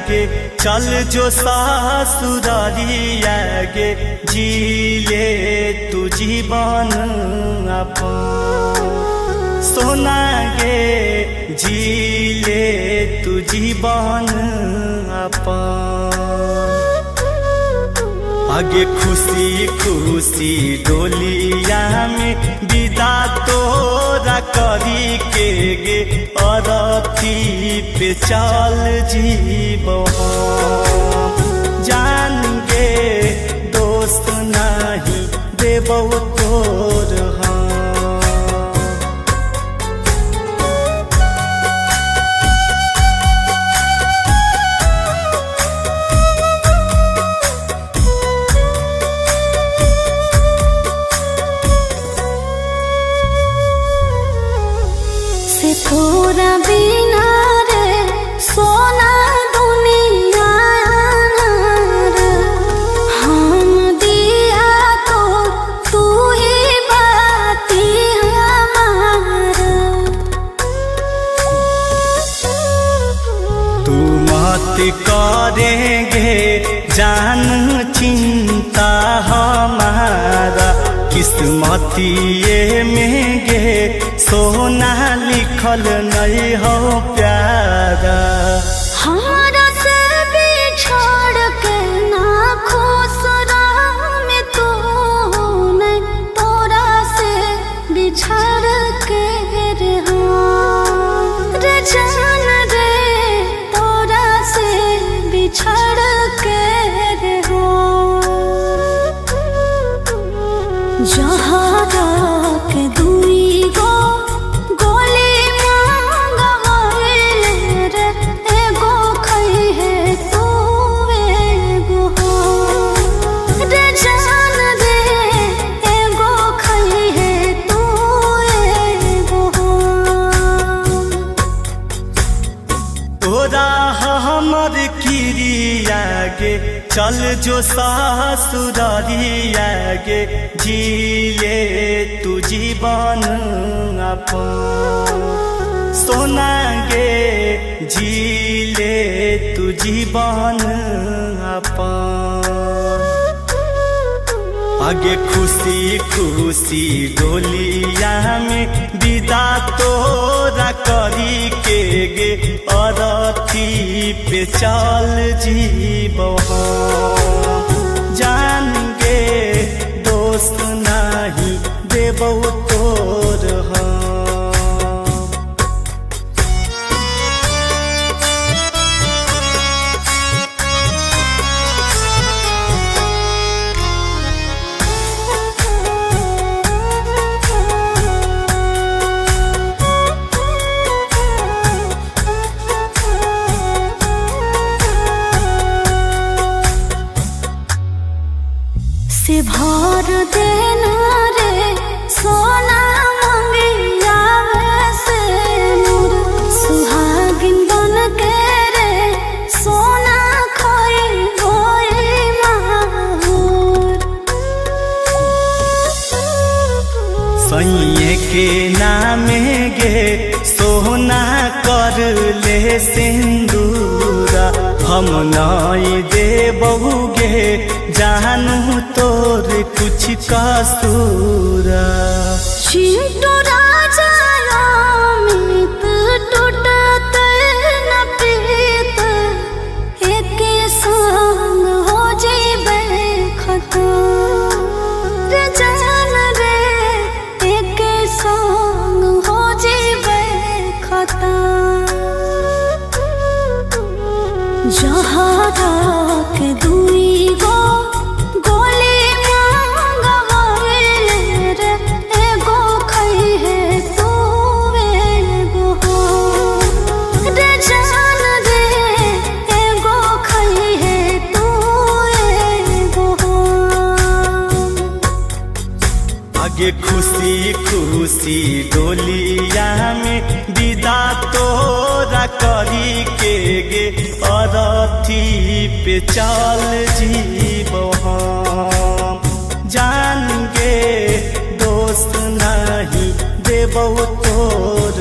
गे चल जो सासुरारिया गे जिले तू जीवन अपन सोना गे जिले तू जीवन अपन आगे खुशी खुशी डोलिया में विदा तोरा करी के गे अरथी पे चल जीबो जान गे दोस्त नहीं देबो तोर थोड़ा बिना रे सोना दुनिया हम दिया तो तू ही बाती हमारा तू मत करेंगे जान चिंता हमारा किस्मतिए में गे सोना लिखल नहीं हो प्यारा हमारा से बिछड़ के ना खुश में तू नहीं तोरा से बिछड़ के रे जान रे तोरा से बिछड़ के रे जहाँ के दुई गो गोली मांगवाइल रे एगो खई है तू एगो रे जान रे एगो खई है तू एगो तोरा हमर किरिया गे चल जो सासुरारिया गे जिले तू जीवन अपन सोना गे जिले तू जीवन अपन आगे खुशी खुशी डोलिया में विदा तोरा करी के गे अरथी पे चल जीबो जान गे दोस्त नहीं देबो तोर से भर देना रे सोना मंगिया से मोर सुहागिन बन के रे सोना खोई होई माहौर सैये के नामे गे सोना कर ले सिंदूरा हम नहीं देबहु गे जानू तोर कुछ कसूरा चिंटू राजा अमित टूटत न प्रीत एक संग हो जेबे खतम रे जान रे एक संग हो जेबे खतम जहाँ के दुई गो गोली मांगवाइल रे एगो खई है तू एगो रे जान रे एगो खई है तू एगो आगे खुशी खुशी डोलिया में विदा तोरा करी के गे अरथी पे चल जीबो जान गे दोस्त नहीं देबो तोर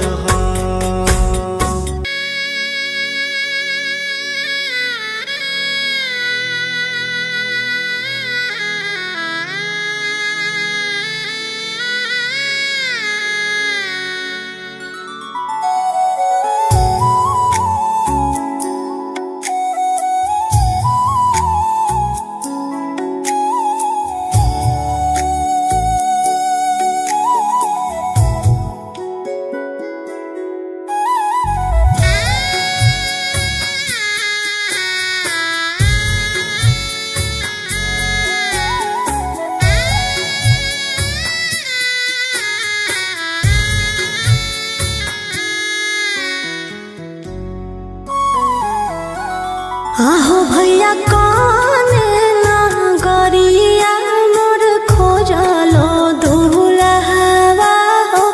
आहो भैया काने ना गरिया मोर खोजलो दुल्हवा हो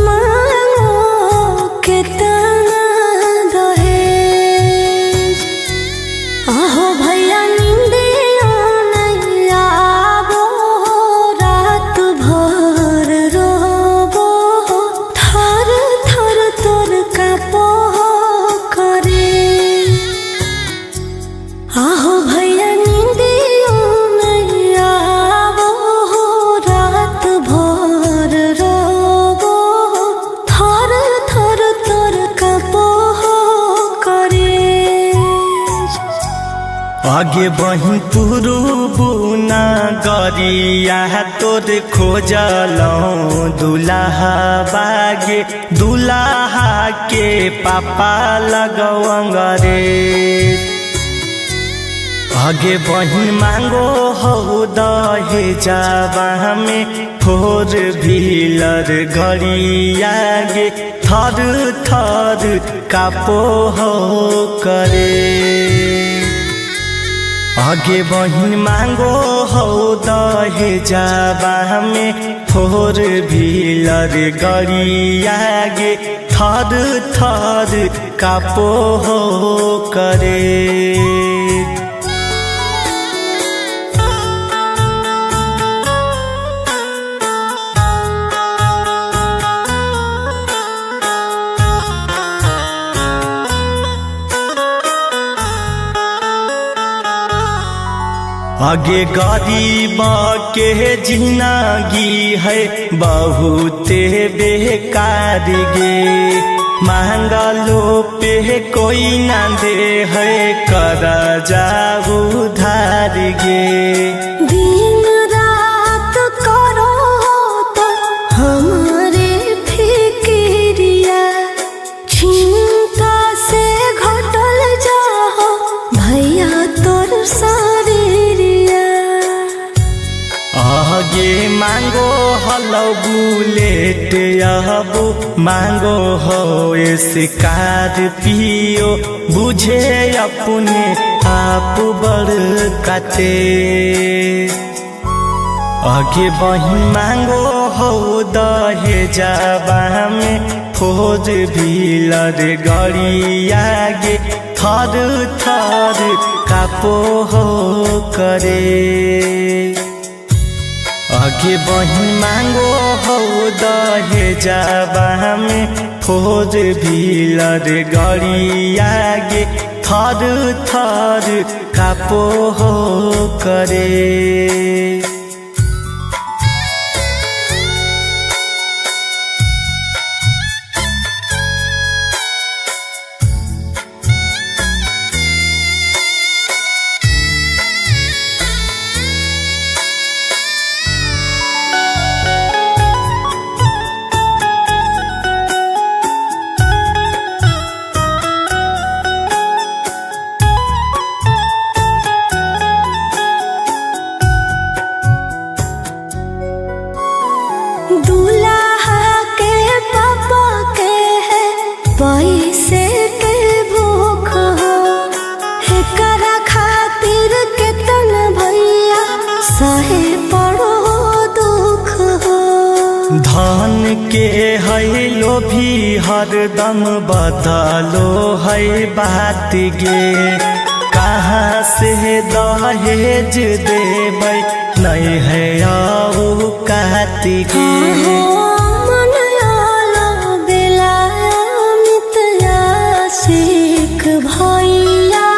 मांगो केतना दहेज। आहो भैया निंदियो नहीं आवो रात भर रोबो थर थर तोर कापो करे। आहो भैया निंदियो नहीं आवो रात भर रोबो थर थर तोर कापो करे। आगे बहिन पुरुबुना गरिया तोर खोजलौ दुल्हा बागे दुल्हा के पापा लगवंगरे। आगे बहिन मांगो हो दहेजवा में 4 व्हीलर घड़िया गे थर थर कापो हो करे। आगे बहिन मांगो हो दहेजवा में 4 व्हीलर घड़िया गे थर थर कापो हो करे। आगे गरीब के जिंदगी है बहुते बेकार गे मांगलो पे कोई ना दे है कर जाऊ उधार गे। दिन रात करो तो हमारे फिक्रिया चिंता से घटल जाओ भैया तोर शरीरिया। आगे मांगो हलो बुलेट अबू मांगो हो स्कॉर्पियो बुझे अपने आप बड़ काते। आगे बहिन मांगो हो दहेजवा में 4 व्हीलर गाड़िया गे थर थर कापो हो करे। आगे बहिन मांगो हो दहेजवा में 4 व्हीलर गाड़िया गे थर थर कापो हो करे। दूल्हा के पापा के है पैसे के भूख हो एकरा खातिर केतन भैया सहे पड़ो दुख हो। धन के है लोभी हरदम बदलो है बात गे कहाँ से दहेज देबै नहीं है आऊ काती गे। मन आला बेला मितया सीख भैया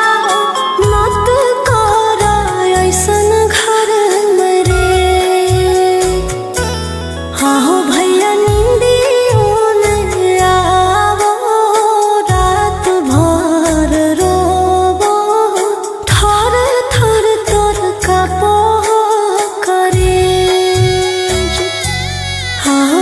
मत कर ऐसन घर मरे। आहो भैया निंदियो नहीं आवो रात भर रोबो थर थर तोर कापो करे। आहो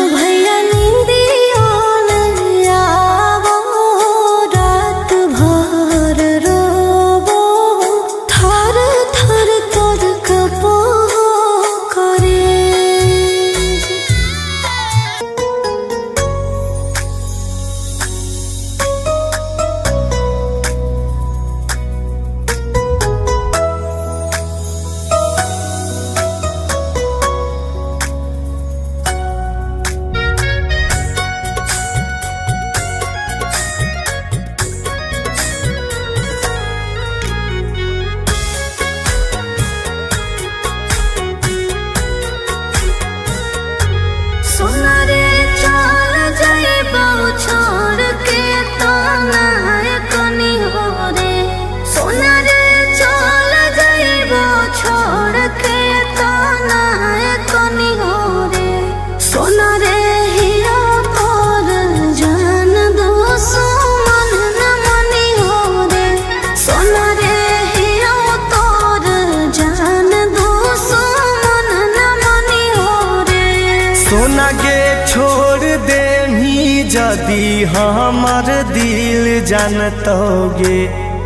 जदि हमार दिल जानतोगे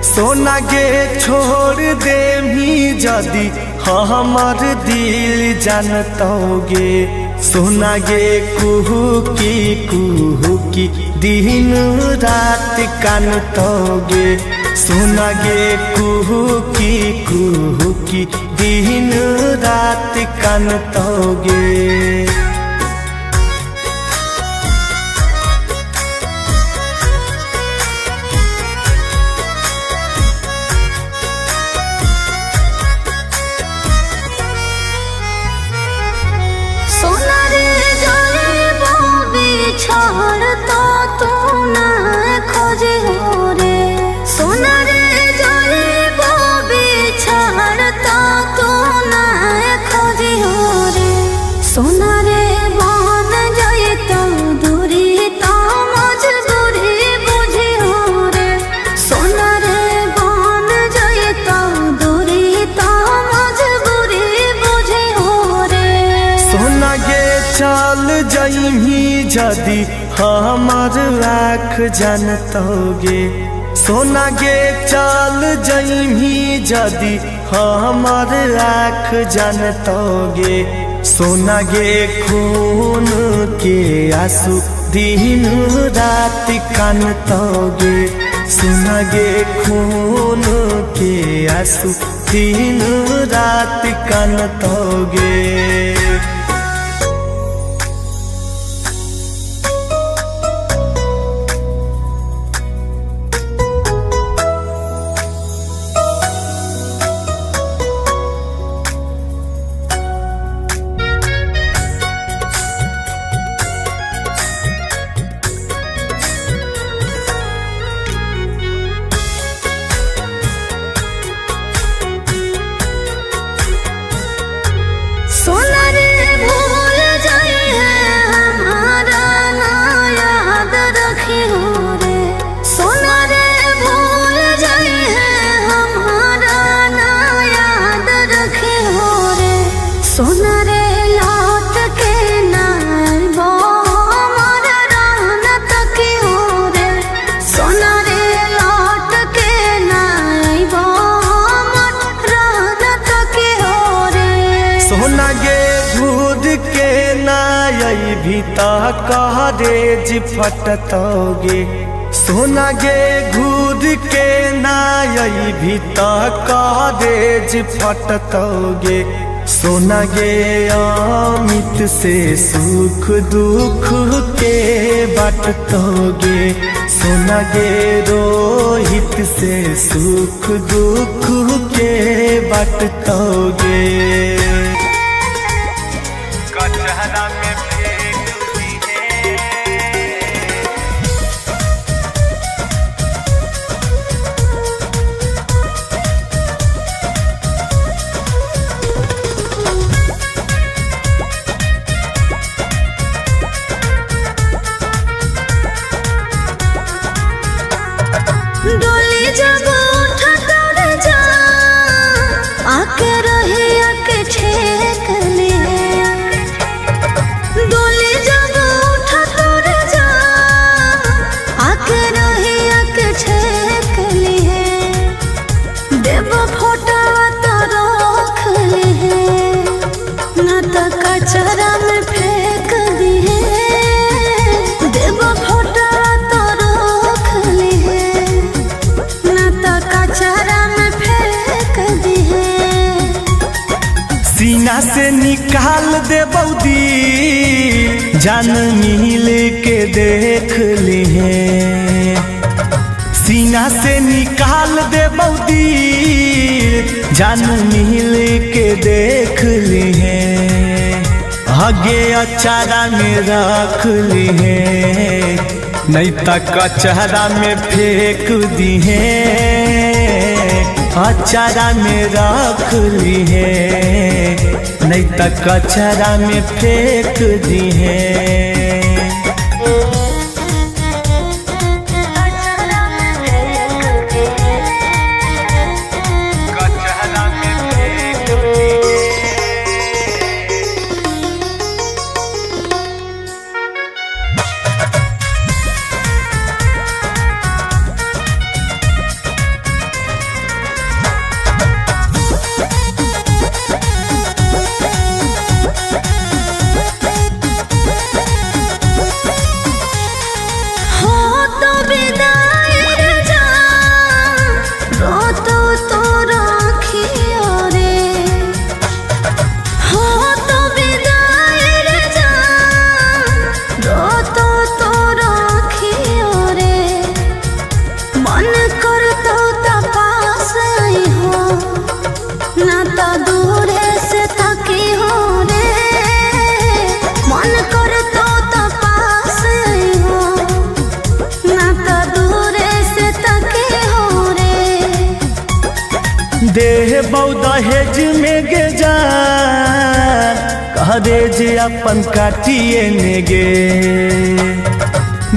सोना गे छोड़ देमी जदि हमार दिल जानतोगे सोना गे कुहू की दिन रात कानतोगे सोना गे कुहू की दिन रात कानतोगे। सोना रे जाने बाबी छोड़ तो तू ना खोजे हो रे सोना रे जाने बाबी छोड़ तो तू ना खोजे हो रे सोना रे मान जाए तो दूरी तो मजबूरी बुझी हो रे सोना रे मान जाए तो दूरी तो मजबूरी बुझी हो रे सोना गे चल जइमी जदि हमार आँख जानतोगे सोना गे चल जइमी जदि हमार आँख जानतोगे सोना गे खून के आंसू दिन रात कानतोगे सोना गे खून के आंसू दिन रात कानतोगे। सोना रे भूल जाए है हमारा ना याद रखी हो रे सोना रे भूल जाए है हमारा ना याद रखी हो रे सोना रे लौट के ना आइबो हमारा रहना तकी हो रे सोना रे लौट के ना आइबो हमारा रहना तकी हो रे सोना गे घूर के नाई भीतर करेज फटतोगे सोना गे घूर के नाई भीतर करेज फटतोगे सोना गे अमित से सुख दुख के बाटतोगे सोना गे रोहित से सुख दुख के बाटतोगे। कचहरा में फेंक दिए डोली जब उठा दौड़ जा आके रहे आके छेक ले डोली जब उठा दौड़ जा आके रहे आके छेक ले देव फोटा तो रख ले ना तो कचरा में फेंक दिए देव फोटा तो रख ले ना तो कचरा में फेंक दिए सीना से निकाल दे बौदी जान मिल के देख लिए सीना से निकाल दे बौदी जान मिल के देख लिए आगे अचारा में रख लिए नहीं तो कचहरा में फेंक दिए अचारा में रख लिए नहीं तो कचहरा में फेंक दिए। दहेज में गे जान कहरे जे अपन काटिए ने गे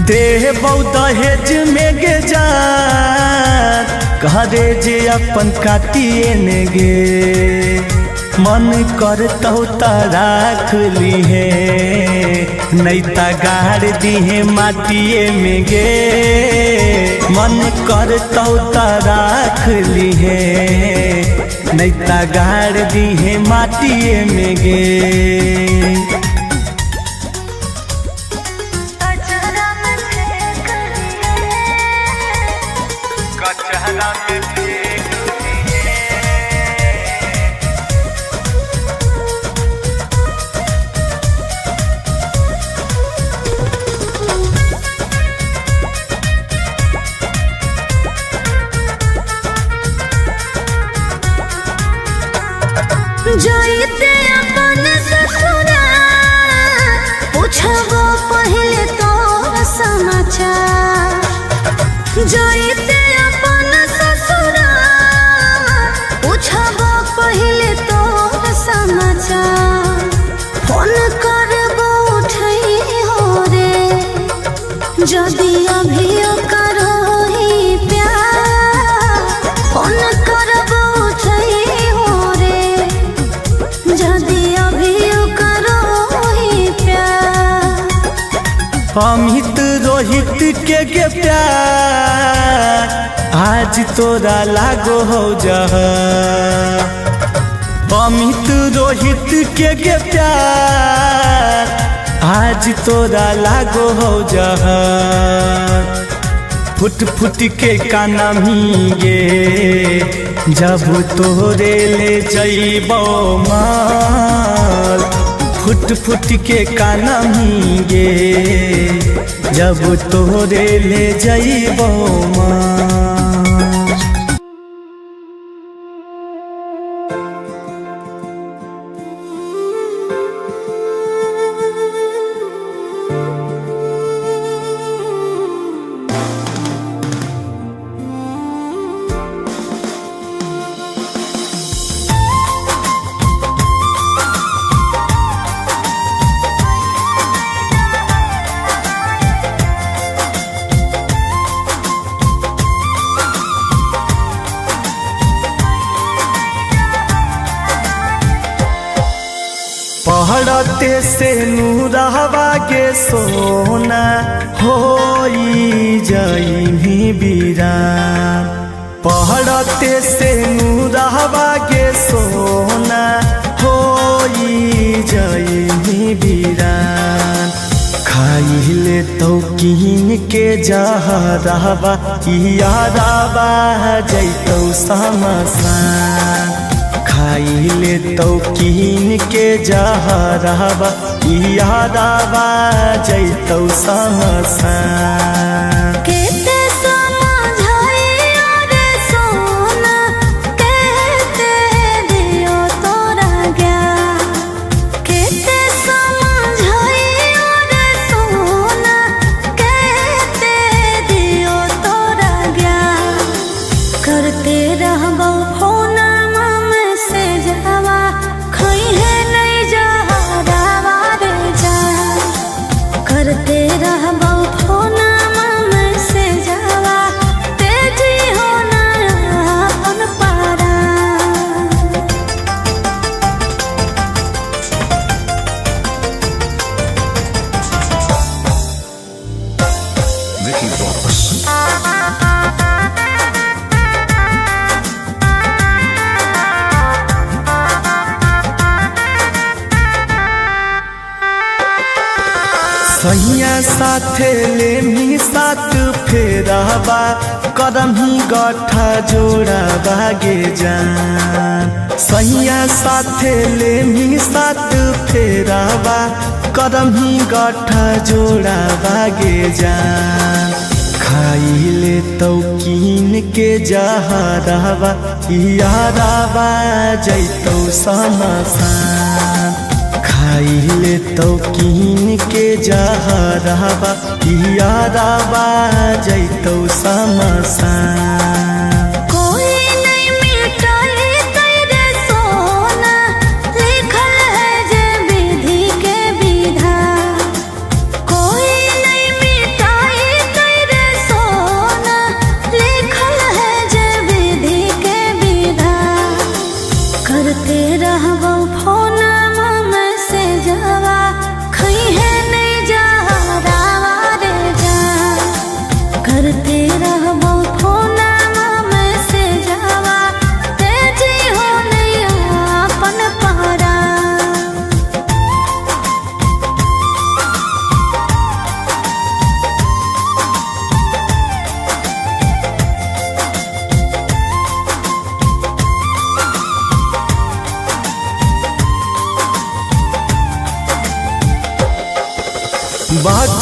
दहेज में गे जान कहरे जे अपन काटिए ने गे मन करतौ त राख लीहे नहीं त गाड़ दीहे माटिए में गे मन करतौ त राख लीहे नहीं त गाड़ दीहे माटिए में गे जाइते अपन ससुरा पूछबो पहले तो समाचार जाइते अपन ससुरा पूछबो पहले तो समाचार फोन करबो उठई हो रे जदि अभी करो ही प्यार फोन करबो उठई हो रे जदि अभी करो ही प्यार अमित रोहित के प्यार आज तोरा लागो हो जहा अमित रोहित के प्यार आज तोरा लागो हो जहा फुट फुट के काना गे जब तोरे ले जइबो माल फुट फुट के काना गे जब तोरे ले जइबो माल पहड़ते से नूरहवा के सोना होई जाई बीरान पहड़ते से नूरहवा के सोना होई जाई बीरान खाइले तो कीन के जहरवा यारवा जैतौ समसान खाइले तो कीन के जहरवा यादवा जैतौ समसान केते समझाइयो रे सोना केते दियो तोरा ज्ञान केते समझाइयो रे सोना केते दियो तोरा ज्ञान करते रहबो फोन से जावा खोई है नहीं जहरवा रे जा करते रहबो फोन से जावा तेजी होना अपन पारा Vicky Vox. सैया साथे लेमी साथ फेराबा करम ही गठा जोड़ा बागे जान सैया साथे लेमी साथ फेराबा करम ही गठा जोड़ा बागे जान खाइले तो कीन के जहरवा यारवा जैतौ समसान खाइले तो कीन के जहरवा यारवा जैतौ समसान कोई नहीं मिटाई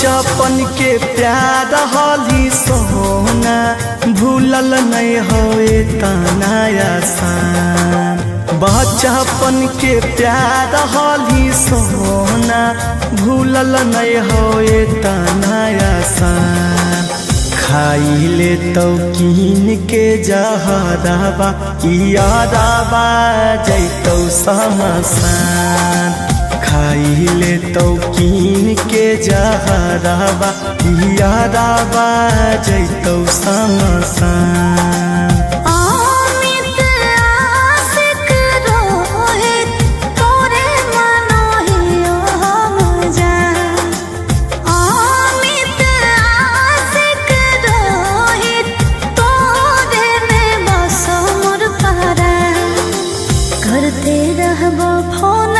बचपन के प्यार हली सोना भूलल नहीं होए तनाया सान। बचपन के प्यार हली सोना भूलल नहीं होए तनाया सान। खाइले तो कीन के जहराबा यादाबा जैतौ समसान। खाइले तो कीन के जहराबा यादाबा जैतौ समसान। अमित आशिक रोहित तोरे मनोहियो हम जान। अमित आशिक रोहित तोरे में बस मोर परान। करते रहबो फोन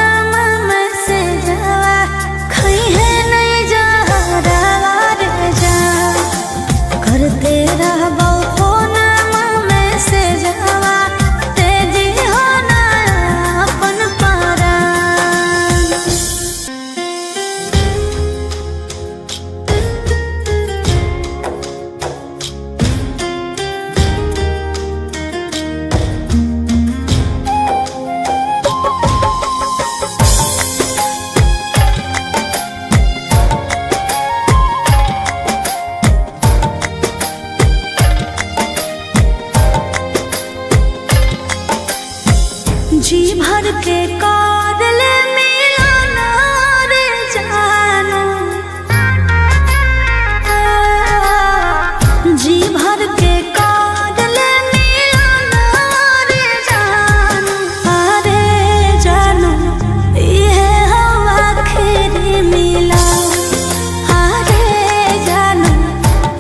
जी भर के कादल मिलाना रे जानो। जी भर के कादल मिलाना रे जानो। अरे जानो ये हम आखिरी मिला। अरे जानो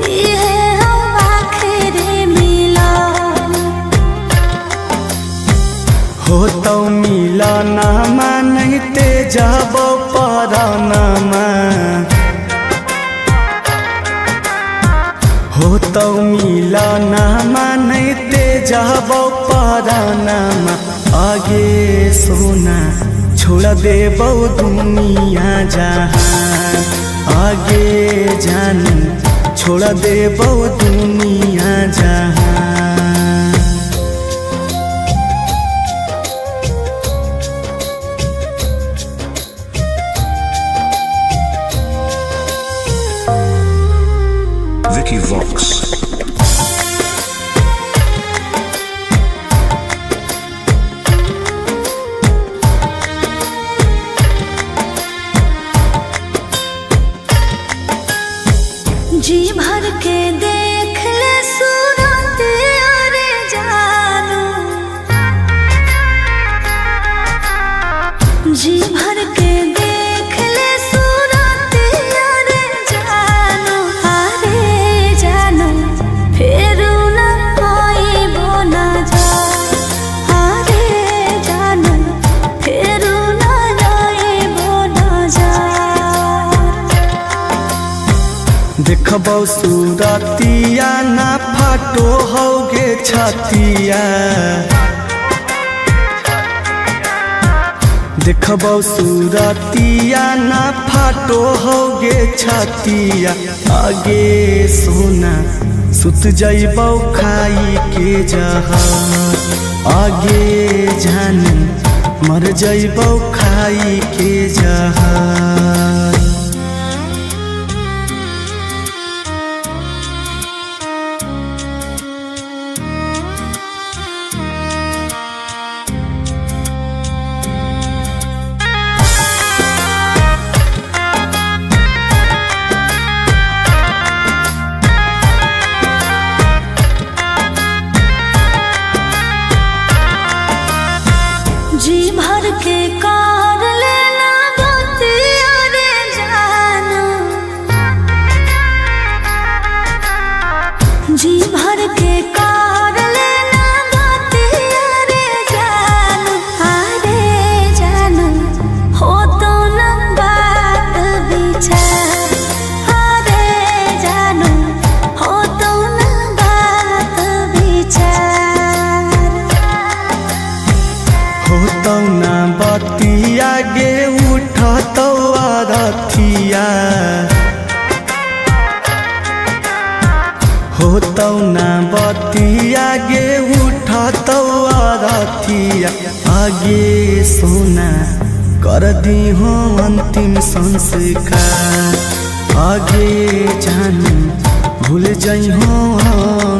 ये हम आखिरी मिला। हो तो मिलनमा नहीं ते जाबो परानमा। हो तो मिलनमा नहीं ते जाबो परानमा। आगे सोना छोड़ देबो दुनिया जहान। आगे जान छोड़ देबो दुनिया जहान। Vicky Vox. जी भर के देख ले सूरत अरे जानो। जी भर के देख ले सूरत अरे जानो। अरे जानो फिर न आइबो न जा। अरे जानो फिर न आइबो न जा। देखबौ सूरतिया ना फाटो होगे छतिया। देखबौ सूरतिया ना फाटो होगे छतिया। आगे सोना सुत जइबौ खाई के जहर। आगे जान मर जइबौ खाई के जहर। जी भर के कार लेना बतिया रे होतौ ना बतिया गे उठतौ अरथिया आगे सोना कर दी हो अंतिम संस्कार आगे जानी भूल जाइ हो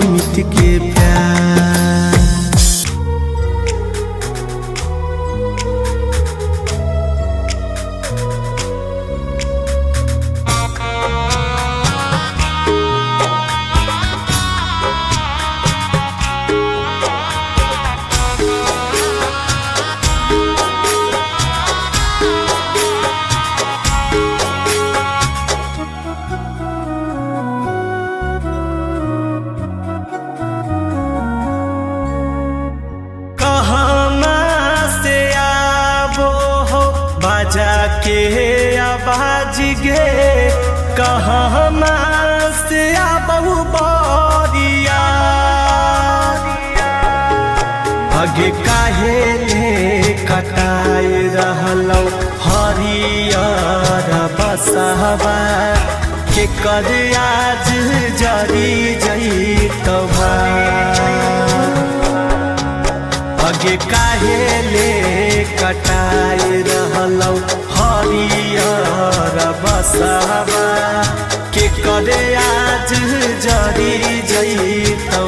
मिट के प्यार। जाके आवाज गे कहाँ से आबू बरिया आगे काहे ले कटाए रहलौ हरियर बसहबा के कर आज जरी जइतौ आगे काहे ले कटाए रहलौ हरियर बसहबा के करे आज जरी जइतौ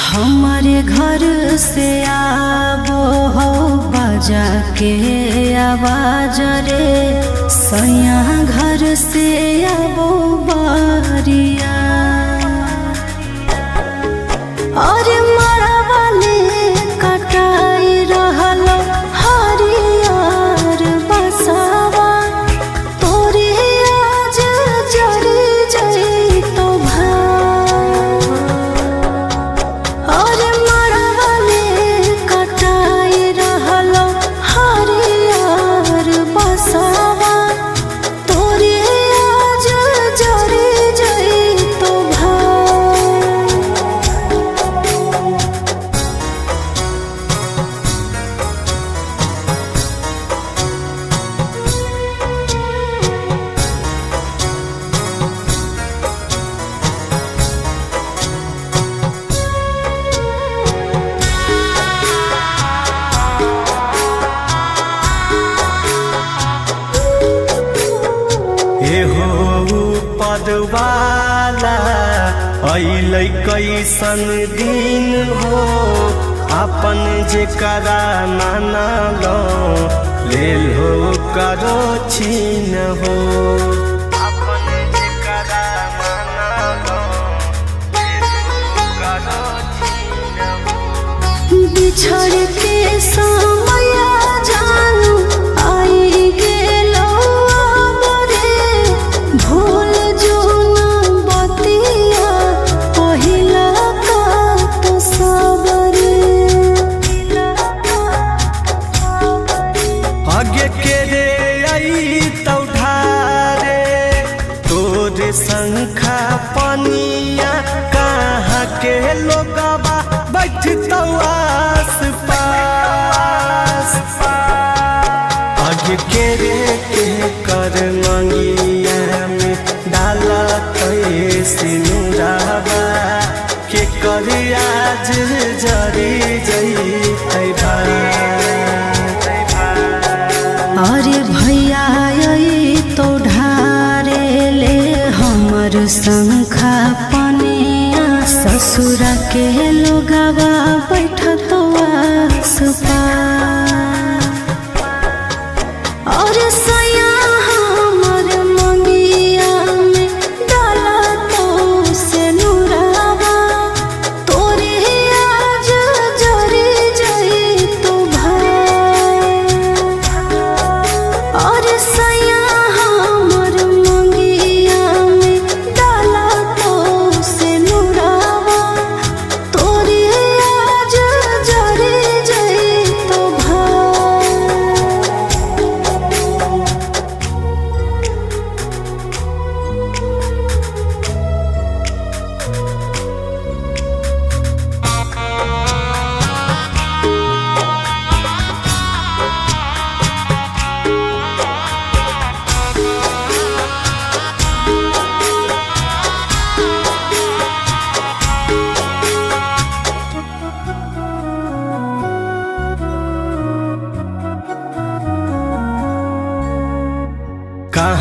हमारे घर से आबो हो बजा के आवाज रे सैया घर से आबो बारिया और मरवाले कटाई रहल हरियर बसवा तोरे आज जरी जइतौ और मरवाले कटाई रहल हरियर बसवा तोरे आज जरी जइतौ हो पदवाला अइलै कैसन दिन हो अपन जेकरा मानलो लेल हो करो छीन हो अपन जेकरा मानलो करो छीन हो बिछड़ के समय जानू आई गेलो बरे भूल जो न बतिया पहिला का तो सबरे आगे के रे आई तौ ढारे तोरे शंखा पनिया कहाँ के लोगवा बैठतौ आस पास आगे के रे के कर मंगिया में डाला कैसे नुरावा के कर आज जरी जइतै अरे भैया आई तो ढारे ले हमर शंखा पनिया ससुरा के लोगवा बैठतौ आस पास और सैया हमर मंगिया में डाला तो से नुरावा तोरे आज जरी जइतौ और सैया हमर मंगिया में डाला तो से नुरावा तोरे आज जरी जइतौ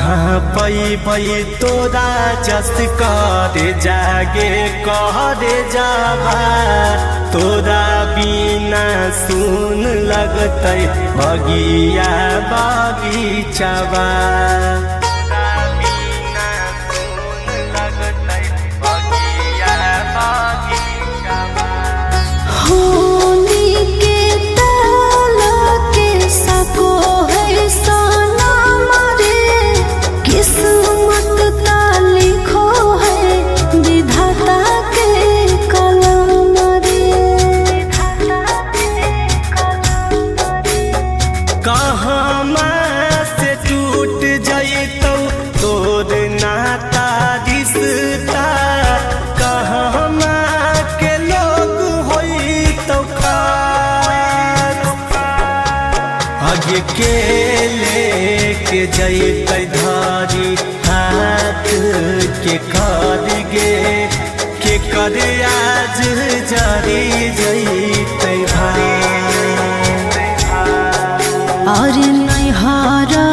कहाँ पई तोरा जस करे जागे करे जाबा तोरा बिना सुन लगतै बगिया बगीचाबा होली के ताला के सको है सोना मारे किस्मत ता लिखो है विधाता के कलम रे कहाँ से टूट जइतौ तोर नाता रिश्ता कहाँ के लोग होइतौ खास आगे के लेके जइतै धारी हाथ के कर गे के कर आज जारी जइतै भाई और नैहरा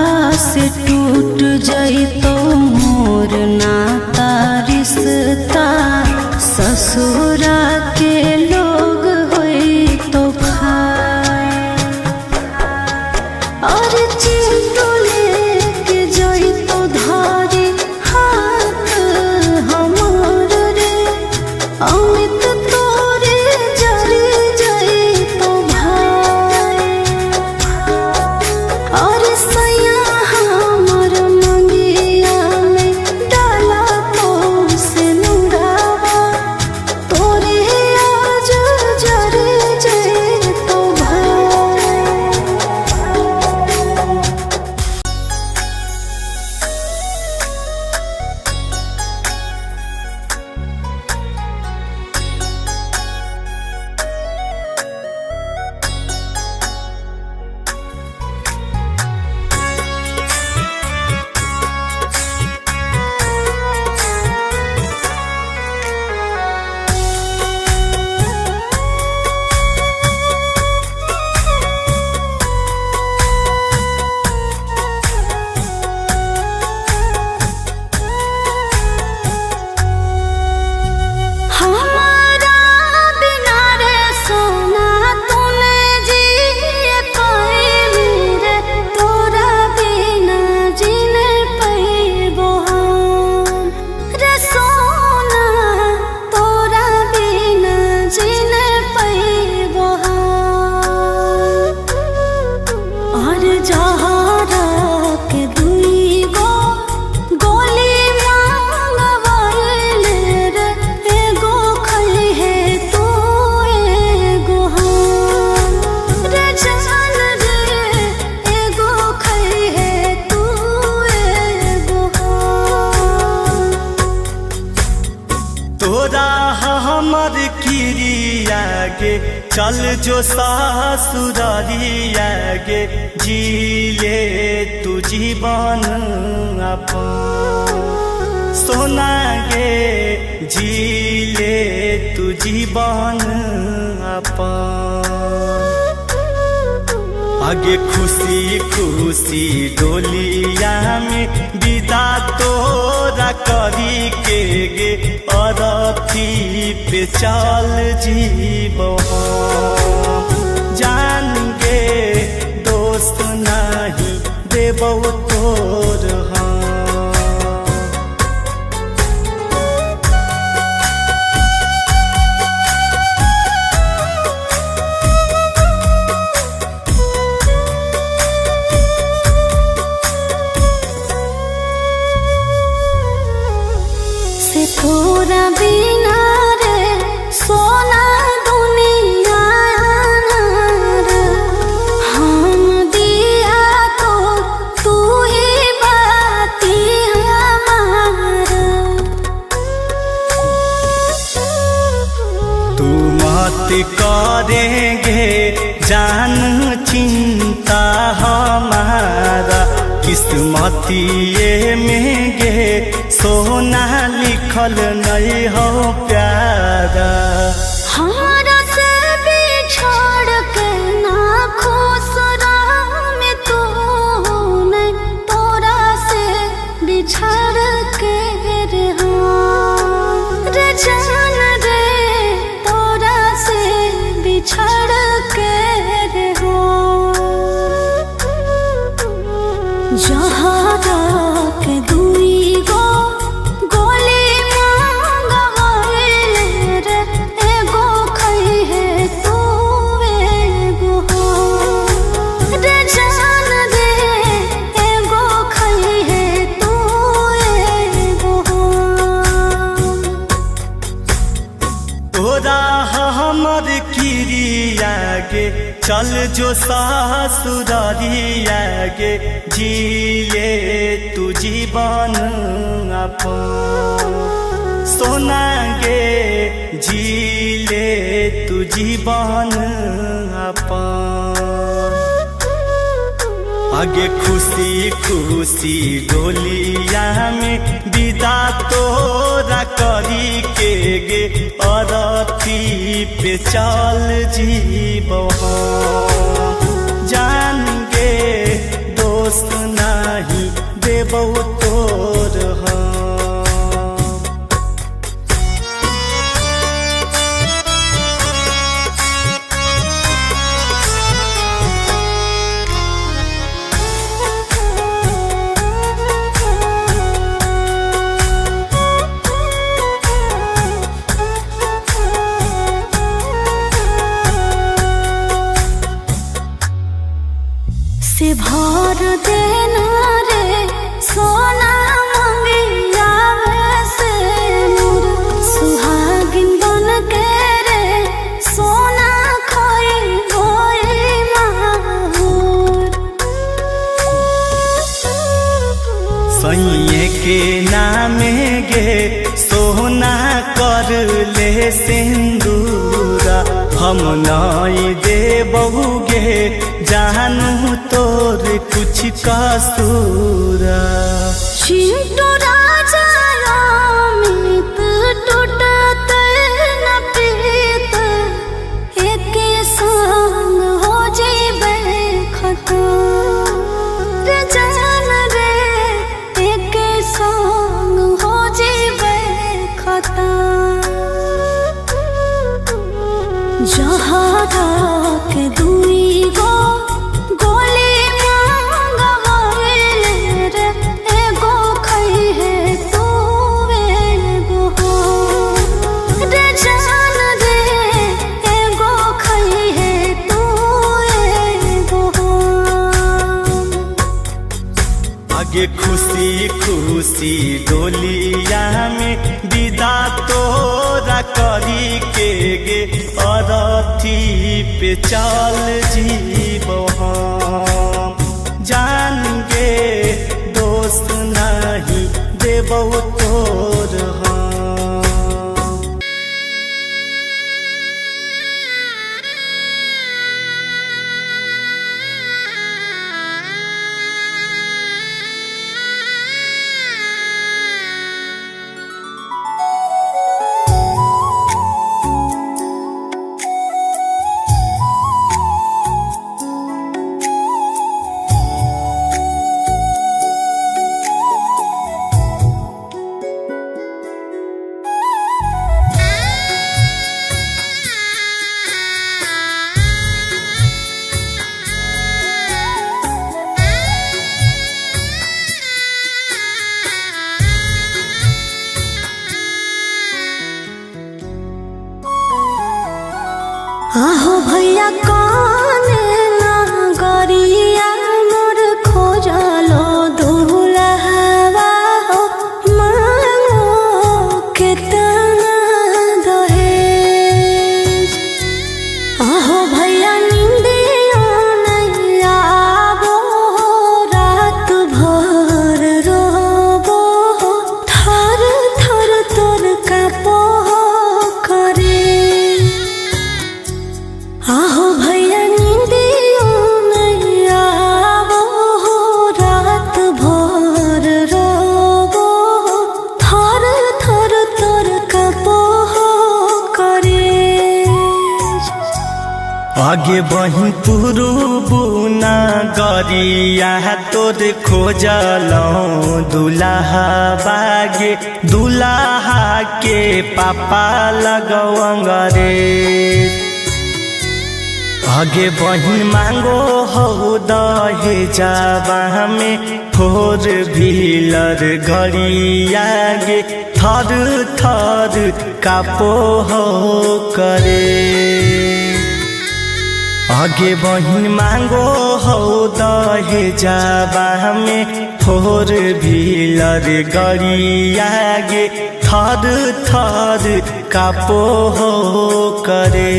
से टूट जइतो मोर नाता रिश्ता ससुरा के लोग होइतो खाए और चिंटू लेके जइतो धारी हाथ हमार रे अमित तोरे जरी जइतो भाई और सैया हमर मंगिया में डाला तो से नुरावा तोरे आज जरे जइतो भाई हमारा बिना रे सोना तूने जिए कोई मेरे तोरा बिना जीने पैबो हम रे सोना तोरा बिना जीने पैबो हम और जहरा के दुई गो गोली मांगवाइले रे एगो खई है तू एगो हम रे जान रे एगो खई है तू एगो हम तोरा हमर किरिया गे चल जो सासुरारिया गे जी ले तू जीवन अपन सोना गे जी ले तू जीवन अपन आगे खुशी खुशी डोलिया में विदा तोरा करी के गे अरथी पे चल जीबो जान गे दोस्त नहीं देबो तोर हम से तोरा बिना रे सोना दुनिया रे हम दिया तो तू ही बाती हमारा तू मत करेंगे जान चिंता हमारा किस्मतिए में गे सोना लिखल नहीं हो प्यारा हमारा से बिछड़ के ना खुश रहा मैं तोरा से बिछड़ के रे हाँ रे जान रे तोरा से बिछड़ के रे हाँ जहरा के दुई गो गोली मांगवाइल रे एगो खई है तू एगो हाँ रे जान रे एगो खई है तू एगो हाँ तोरा हमर किरिया गे चल जो सासुरारिया गे जिए तू जीवन अपन सोना गे जिले तू जीवन अपन आगे खुशी खुशी डोलिया में विदा तोरा करी के गे अरथी पे चल जीबो जान गे दोस्त नहीं देबो तोर हम से भर देना रे सोना मंगिया से मोर सुहागिन बन के रे सोना खोई होई माहौर सैये के नामे गे सोना कर ले सिंदूरा हम नहीं देबहु गे जानू तोर कुछ कसूरा चिंटू राजा अमित टूटत न प्रीत एक संग हो जेबे खतम रे जान रे एक संग हो जेबे खतम जहरा के दुई गो गोली मांगवाइल रे एगो खई है तू एगो हाँ रे जान रे एगो खई है तू एगो हाँ आगे खुशी खुशी डोलिया में विदा तोरा करी के गे अरथी पे चल जीबो हम जान गे दोस्त नहीं देबो तोर हम आहो भैया कौन नागरिया मोर खोजलो दुल्हवा हो मांगो केतना दहेज आहो भैया निंदियो नहीं आवो रात भर रोबो थर थर तोर कापो करे आहो भैया आगे बहिन पुरुबुना गरिया तोर खोजलौं दुलाहा बागे दुलाहा के पापा लगवंगरे आगे बहिन मांगो हो दहेजाबा में फोर व्हीलर घड़िया गे थर थर कापो हो करे आगे बहिन मांगो हो दहेजाबा में फोर व्हीलर घड़िया गे थर थर कापो हो करे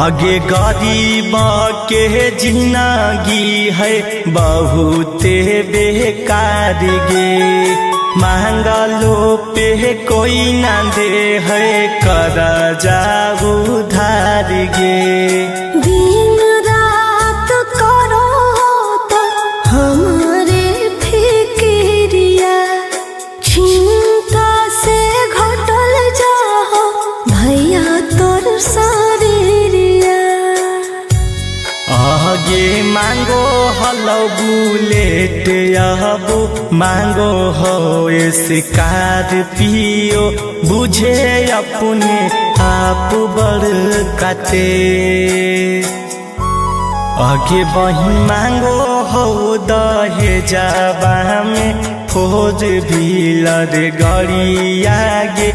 आगे गरीब के जिंदगी है बहुते बेकार गे मांगलो पे कोई ना दे है कर जाऊ धार गे दिन रात करो तो हमारे फिक्रिया चिंता से घटल जाओ भैया तोर आगे मांगो हलो बुलेट अबू मांगो हो स्कॉर्पियो बुझे अपने आप बड़ काते आगे बहिन मांगो हो दहेजाबा में फोर व्हीलर घड़िया गे